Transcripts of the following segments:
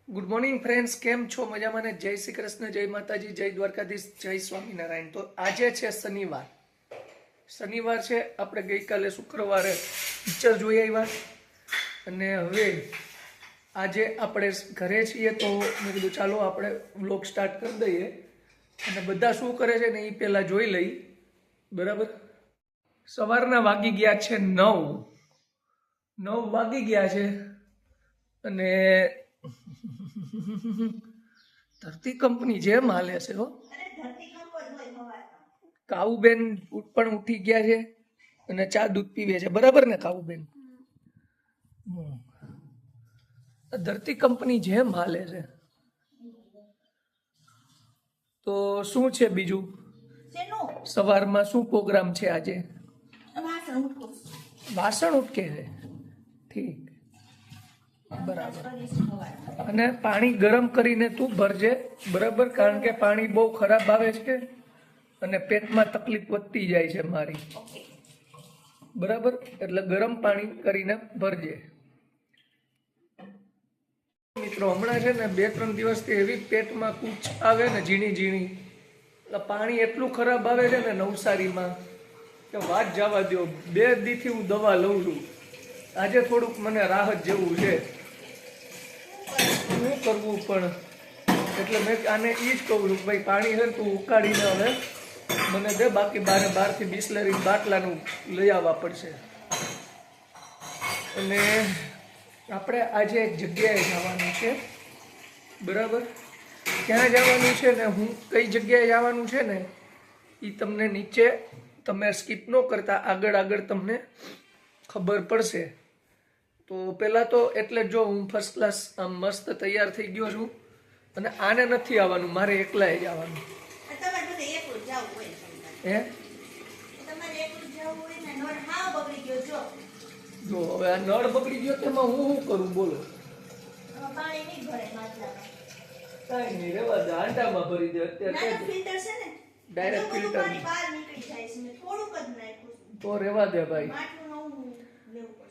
Good morning friends, કેમ છો? મજામાં ને? જય શ્રી કૃષ્ણ, જય માતાજી, જય દ્વારકાધીશ, જય સ્વામિનારાયણ. તો આજે છે શનિવાર છે. આપણે ગઈકાલે શુક્રવારે પિક્ચર જોઈ આવ્યા અને હવે આજે આપણે ઘરે છીએ, તો મેં કીધું ચાલો આપણે વ્લોગ સ્ટાર્ટ કરી દઈએ અને બધા શું કરે છે ને એ પહેલાં જોઈ લઈ. બરાબર, સવારના વાગી ગયા છે 9 વાગી ગયા છે અને ધરતી કંપની જેમ હાલે છે હો. કાઉબેન પણ ઉઠી ગયા છે અને ચા દૂધ પીવે છે. બરાબર ને કાઉબેન? ધરતી કંપની જેમ હાલે છે. તો શું છે બીજું? સવારમાં શું પ્રોગ્રામ છે આજે? વાસણ ઉટકે છે. ઠીક, બરાબર. અને પાણી ગરમ કરીને તું ભરજે, બરાબર? કારણ કે પાણી બહુ ખરાબ આવે છે અને પેટમાં તકલીફ વધતી જાય છે મારી. બરાબર, એટલે ગરમ પાણી કરીને ભરજે. મિત્રો, હમણાં છે ને 2-3 દિવસથી એવી પેટમાં કૂચ આવે ને, ઝીણી એટલે પાણી એટલું ખરાબ આવે છે ને નવસારીમાં કે વાત જવા દો. 2 દીથી હું દવા લઉં છું. આજે થોડુંક મને રાહત જેવું છે. શું કરવું પણ, એટલે મેં આને એ જ કહું છું, ભાઈ પાણી છે તું ઉકાળીને હવે મને દે, બાકી બહારથી બિસ્લેરી બાટલાનું લઈ આવવા પડશે. અને આપણે આજે એક જગ્યાએ જવાનું છે. બરાબર, ક્યાં જવાનું છે ને હું કઈ જગ્યાએ જવાનું છે ને એ તમને નીચે, તમે સ્કીપ ન કરતા, આગળ તમને ખબર પડશે. તો પહેલાં તો એટલે જો હું ફર્સ્ટ ક્લાસ આમ મસ્ત તૈયાર થઈ ગયો છું અને આને નથી આવવાનું, મારે એકલાએ જ આવવાનું. હે જો હવે આ નળ બગડી ગયો તેમાં હું શું કરું બોલો? કાંઈ નહીં, રેવા દે, આંટામાં ભરી દે. અત્યારે ડાયરેક્ટ ફિલ્ટર તો રેવા દે ભાઈ.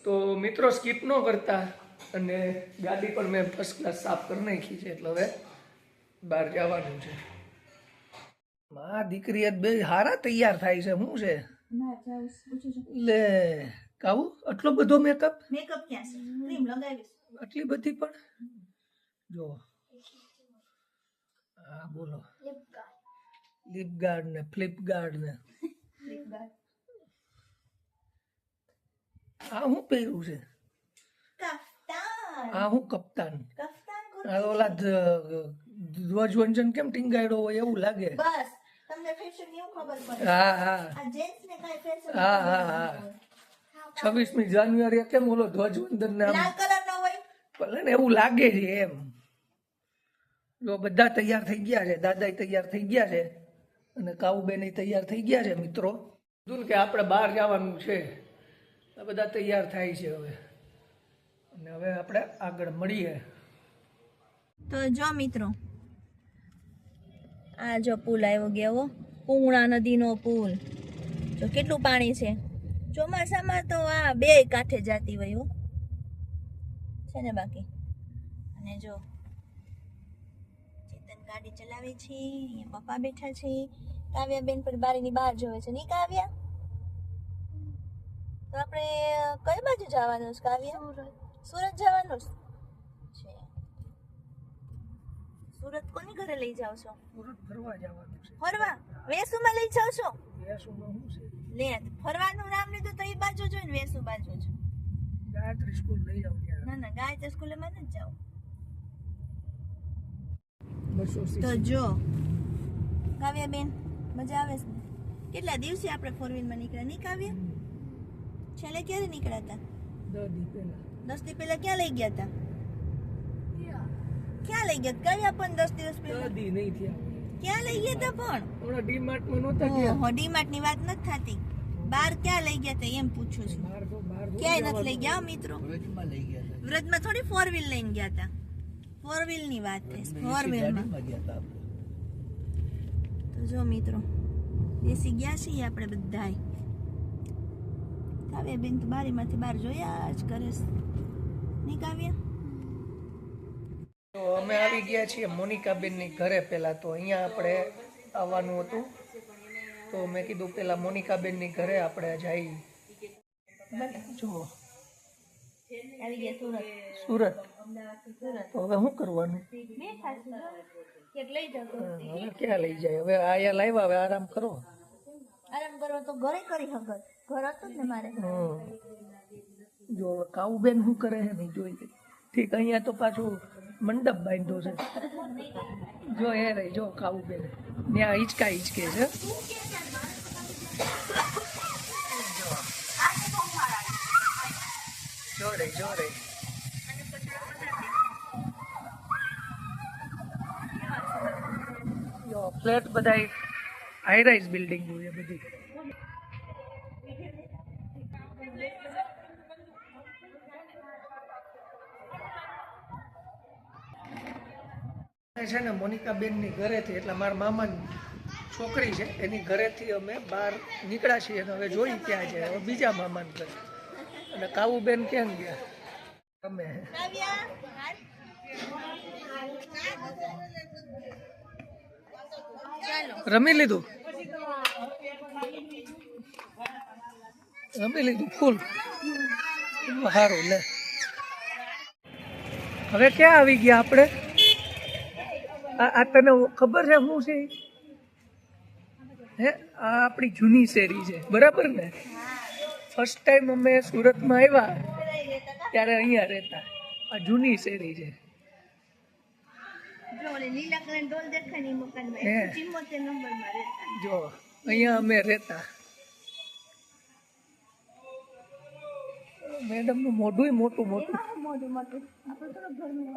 તો મિત્રો, સ્કીપ ન કરતા, અને ગાડી પણ મેં ફર્સ્ટ ક્લાસ સાફ કરી નાખી છે, એટલે હવે બહાર જવાનું છે. માં દીકરી બે હારા તૈયાર થાય છે. શું છે લે કાવું આટલો બધો મેકઅપ ક્યાં છે? ક્રીમ લગાવીશ. આટલી બધી પણ જો. હા બોલો. લિપગાર્ડ ને ફ્લિપગાર્ડ ને આ હું પહેર્યું છે? આ હું કપ્તાન? આ ઓલા ધ્વજવંદન કેમ ટીંગાડ્યો હોય એવું લાગે. બસ તમને ફેશન એવું ખબર પડે. હા હા આ જેન્ટ્સ ને કાઈ ફેશન હા 26મી જાન્યુઆરી કેમ ઓલો ધ્વજવંદન ને લાલ કલર નો હોય ભલે ને એવું લાગે છે એમ. જો બધા તૈયાર થઈ ગયા છે, દાદાય તૈયાર થઈ ગયા છે અને કાઉબેન તૈયાર થઈ ગયા છે. મિત્રો કીધું કે આપણે બહાર જવાનું છે, આ બધા તૈયાર થાય છે હવે, અને હવે આપણે આગળ મળીએ. તો જો મિત્રો, આ જો પુલ આવ્યો ગયો, પૂર્ણા નદીનો પુલ. જો કેટલું પાણી છે. ચોમાસામાં તો આ બે કાંઠે જાતી હોય હો છે ને બાકી. અને જો ચેતન ગાડી ચલાવે છે, અહીંયા પપ્પા બેઠા છે, કાવ્યાબેન પણ બારીની બહાર જોવે છે. ની કાવ્યા, તો આપણે કઈ બાજુ જવાનું છે કાવ્યા? સુરત જવાનું છે. સુરત કોની ઘરે લઈ જાવ છો? સુરત ફરવા જવાનું છે. ફરવા? વેસુમાં લઈ જાવ છો? વેસુમાં શું છે? લે, ફરવાનું નામ લીધું તો એ બાજુ જોઈ ને, વેસુ બાજુ જ. ગાયત્રી સ્કૂલ લઈ જાવ ત્યાં. ના ગાયત્રી સ્કૂલે માં નથી જાવ. 200 તો જો કાવ્યાબેન, મજા આવે છે ને? કેટલા દિવસે આપણે 4 વ્હીલમાં નીકળ્યા ની કાવ્યા? છેલ્લે ક્યારે નીકળ્યા હતા? 10 દી પહેલા. 10 દી પહેલા ક્યાં લઈ ગયા હતા? ક્યાં લઈ ગયા કાવ્યા? પણ 10 દિવસ 10 પહેલા દી નહીં થયા. ક્યાં લઈ ગયા હતા? પણ ઓલા ડીમાર્ટમાં નહોતા ગયા. ઓહો, ડીમાર્ટ ની વાત નથી થતી. બહાર ક્યાં લઈ ગયા હતા એમ પૂછું છું. ક્યાંય નથી લઈ ગયા મિત્રો. વ્રજમાં લઈ ગયા હતા. વ્રજમાં થોડી 4 વ્હીલ લઈને ગયા હતા. 4 વ્હીલ ની વાત છે. 4 વ્હીલમાં તો જો મિત્રો, બેસી ગયા છીએ આપણે બધાય. કાવ્યાબેન તો બારીમાંથી બહાર જોયા જ કરે છે. નહીં કાવ્યા? તો તો અમે આવી ગયા છીએ મોનિકાબેનની ઘરે. પહેલાં તો અહીંયા આપણે આવવાનું હતું, તો મેં કીધું પહેલાં મોનિકાબેનની ઘરે આપણે જઈએ. જો આવી ગયા સુરત. સુરત. સુરત તો હવે શું કરવાનું? લઈ જાવ હવે ક્યાં લઈ જાય? હવે આયા લાવ્યા, હવે આરામ કરો. આરામ કરવા તો ઘરે કરી હગર. ઘર હતું જ ને મારે. જો હવે કાઉબેન શું કરે છે નહીં જોઈ. ઠીક, અહીંયા તો પાછું મંડપ બાંધ્યો છે. જો એ રહી, જો કાઉબેન ત્યાં હિંચકા હિંચકે છે. જો રહી, જો રહી. જો ફ્લેટ બધા હાઈ રાઇઝ બિલ્ડિંગ છે બધી. છે ને મોનિકાબેનની ઘરેથી, એટલે મારા મામાની છોકરી છે એની ઘરેથી અમે બહાર નીકળ્યા છીએ અને હવે જોઈ ક્યાં છે. હવે બીજા મામાને ઘરે. અને કાવુબેન ક્યાં ગયા? અમે રમી લીધું, રમી લીધું ફૂલ. સારું લે. હવે ક્યાં આવી ગયા આપણે? આ તને ખબર છે શું છે? હે, આ આપણી જૂની શેરી છે, બરાબર ને? ફર્સ્ટ ટાઈમ અમે સુરતમાં આવ્યા ત્યારે અહીંયા રહેતા. આ જૂની શેરી છે. જો અહીંયા અમે રહેતા. મેડમ નું મોઢું મોટું મોટું.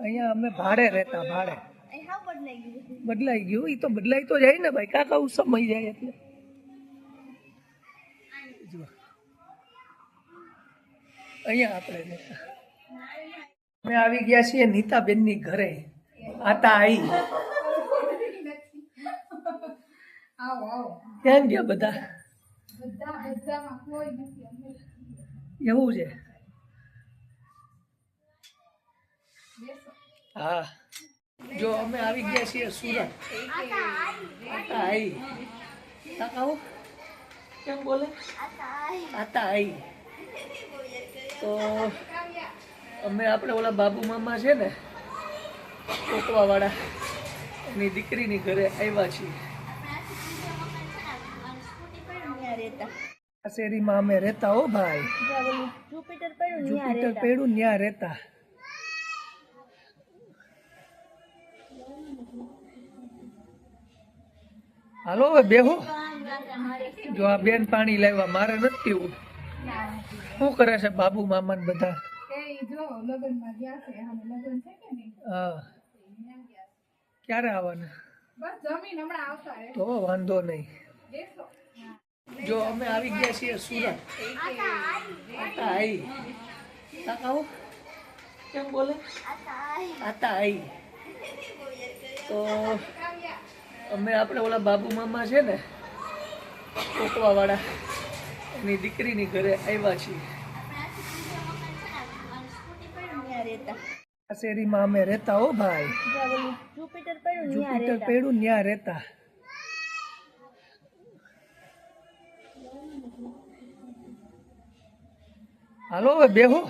અહીંયા અમે ભાડે રહેતા, ભાડે. બદલાઈ ગયું, એ તો બદલાઈ તો જાય ને ભાઈ, કાકા સમય જાય એટલે. અહીંયા આપણે રહેતા. અમે આવી ગયા છીએ નીતાબેનની ઘરે. આતા આઈ. ક્યાં ગયા બધા? એવું છે? હા. જો અમે આવી ગયા છીએ સુરત. આતા આઈ. કાકા કેમ બોલે? આતા આઈ. તો અમે આપણે ઓલા બાબુ મામા છે ને કોકવા વાળા, એની દીકરીની ઘરે આવ્યા છીએ. આ શેરીમાં અમે રહેતા. હો ભાઈ, જુપિટર પડ્યું ત્યાં રહેતા. હાલો હવે બેહો. જો આ બેન પાણી લાવ્યા, મારે નથી પીવું. શું કરે છે બાબુ મામા ને બધા? હા. ક્યારે આવવાના? તો વાંધો નહીં. જો અમે આવી ગયા છીએ સુરત. આતા આઈ. કાકા કેમ બોલે? આતા આઈ. તો અમે આપણે ઓલા બાબુ મામા છે ને કોકવા વાળા, એની દીકરીની ઘરે આવ્યા છીએ. આ શેરીમાં અમે રહેતા. હો ભાઈ, જુપિટર પડ્યું ત્યાં રહેતા. હાલો હવે બેહો.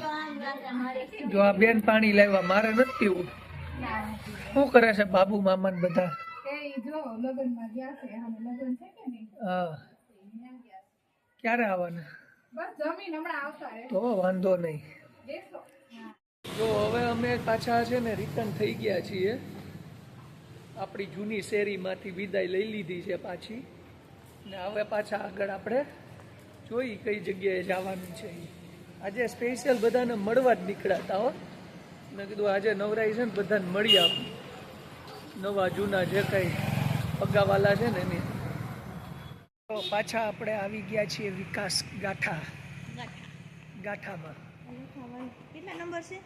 જો આ બેન પાણી લાવ્યા, મારે નથી પીવું. શું કરે છે બાબુ મામા ને બધા? હા. ક્યારે આવવાના? તો વાંધો નહીં. જો હવે અમે પાછા છે ને રિટર્ન થઈ ગયા છીએ. આપણી જૂની શેરીમાંથી વિદાય લઈ લીધી છે પાછી, ને હવે પાછા આગળ આપણે જોઈ કઈ જગ્યાએ જવાનું છે. આજે સ્પેશિયલ બધાને મળવા જ નીકળ્યા. હો, મેં કીધું આજે નવરાઈ છે ને બધાને મળી આવું. નવા જૂના જે કંઈ પગાવાલા છે ને એની. તો પાછા આપણે આવી ગયા છીએ વિકાસ ગાઠામાં. કેટલા નંબર છે?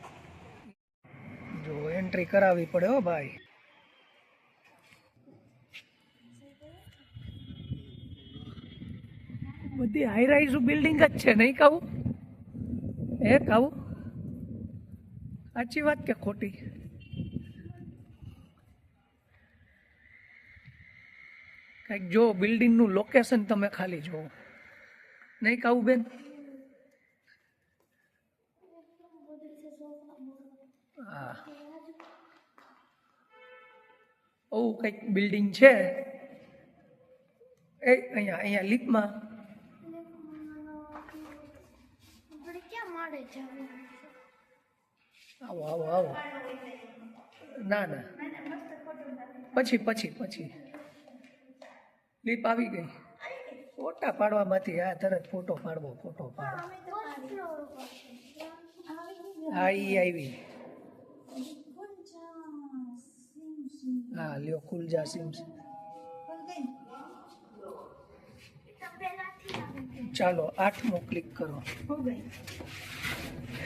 જો એન્ટ્રી કરાવવી પડે. હો ભાઈ, બધી હાઈ રાઇઝ બિલ્ડિંગ જ છે નહીં કાવું? હે કાવું, સાચી વાત કે ખોટી? કંઈક જો બિલ્ડિંગનું લોકેશન તમે ખાલી જુઓ, નહીં કાવું બેન? હા, ઓ કંઈક બિલ્ડિંગ છે એ અહીંયા લીપમાં. આવો આવો આવો, ના ના પછી લીપ આવી ગઈ. ફોટા પાડવામાંથી આ તરત ફોટો પાડવો. હા ઈ આવી. હા લ્યો ખુલજા સિમ્સ. ચાલો 8મો ક્લિક કરો.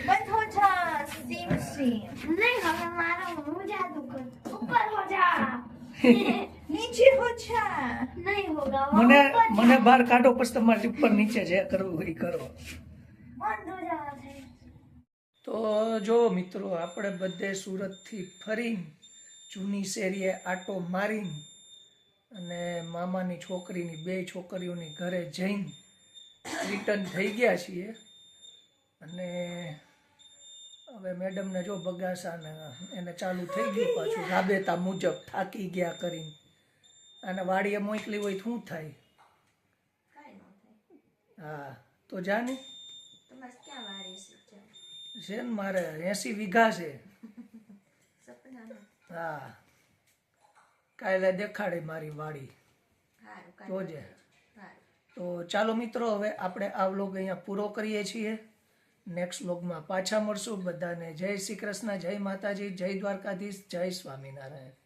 બંધ હો જા સિમ સિમ. नहीं हमें मारो मुंह जादू कर ऊपर हो जा નીચે હો જા. नहीं होगा वो મને ऊपर મને બહાર કાઢો પછી તમારે ઉપર નીચે જે કરવું હોય એ કરો. बंद हो जा તો જો મિત્રો આપણે બધે સુરતથી ફરીને જૂની શેરીએ આટો મારીને અને મામાની છોકરીની 2 છોકરીઓની ઘરે જઈને રિટર્ન થઈ ગયા છીએ. અને હવે મેડમને જો બગાસા ને એને ચાલુ થઈ ગયું પાછું રાબેતા મુજબ થાકી ગયા કરીને. અને વાડીએ મોકલી હોય તો શું થાય? હા તો જાને તમારે ક્યાં વારી છે? છે ને મારે 80 વીઘા છે. સપનામાં. હા કાલે દેખાડે મારી વાડી સારું જોજે. સારું. તો ચાલો મિત્રો હવે આપણે આ વ્લોગ અહીંયા પૂરો કરીએ છીએ. નેક્સ્ટ વ્લોગમાં પાછા મળશું. બધાને જય શ્રી કૃષ્ણ, જય માતાજી, જય દ્વારકાધીશ, જય સ્વામિનારાયણ.